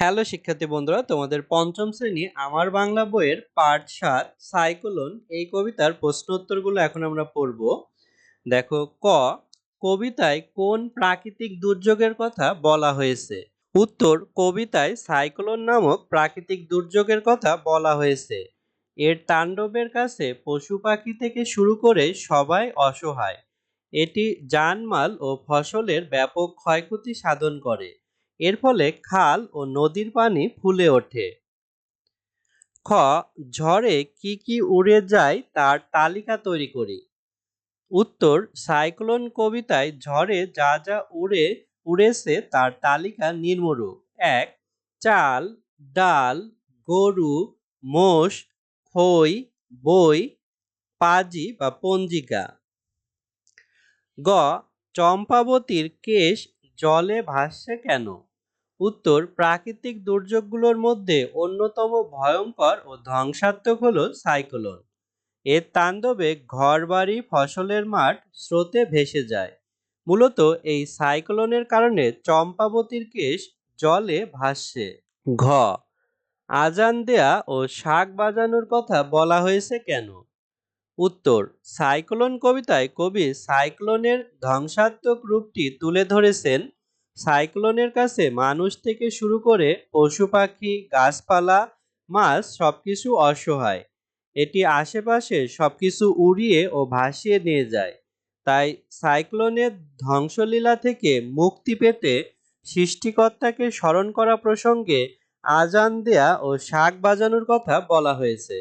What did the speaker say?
Hello শিক্ষার্থী বন্ধুরা, তোমাদের পঞ্চম শ্রেণী আমার বাংলা বইয়ের পাঠ ৭ সাইক্লোন এই কবিতার প্রশ্ন উত্তরগুলো এখন আমরা পড়ব। দেখো, ক, কবিতায় কোন প্রাকৃতিক দুর্যোগের কথা বলা হয়েছে? উত্তর, কবিতায় সাইক্লোন নামক প্রাকৃতিক দুর্যোগের কথা বলা হয়েছে। এর তাণ্ডবের কাছে পশু পাখি থেকে শুরু করে সবাই অসহায়। এটি জানমাল ও ফসলের ব্যাপক ক্ষয়ক্ষতি সাধন করে। এর ফলে খাল ও নদীর পানি ফুলে ওঠে। খ, ঝড়ে কি কি উড়ে যায় তার তালিকা তৈরি করি। উত্তর, সাইক্লোন কবিতায় ঝড়ে যা যা উড়েছে তার তালিকা নিম্নরূপ: ১, চাল, ডাল, গরু, মোষ, খই, বই, পাজি বা পঞ্জিকা। গ, চম্পাবতীর কেশ জলে ভাসছে কেন? উত্তর, প্রাকৃতিক দুর্যোগগুলোর মধ্যে অন্যতম ভয়ঙ্কর ও ধ্বংসাত্মক হল সাইক্লোন। এর তাণ্ডবে ঘরবাড়ি, ফসলের মাঠ স্রোতে ভেসে যায়। মূলত এই সাইক্লোনের কারণে চম্পাবতীর কেশ জলে ভাসছে। ঘ, আজান দেয়া ও শাঁখ বাজানোর কথা বলা হয়েছে কেন? উত্তর, সাইক্লোন কবিতায় কবি সাইক্লোনের ধ্বংসাত্মক রূপটি তুলে ধরেছেন। সাইক্লোনের কাছে মানুষ থেকে শুরু করে পশু পাখি, গাছপালা, মাছ সবকিছু অসহায়। এটি আশেপাশে সবকিছু উড়িয়ে ও ভাসিয়ে নিয়ে যায়। তাই সাইক্লোনের ধ্বংসলীলা থেকে মুক্তি পেতে সৃষ্টিকর্তাকে স্মরণ করা প্রসঙ্গে আজান দেয়া ও শাঁখ বাজানোর কথা বলা হয়েছে।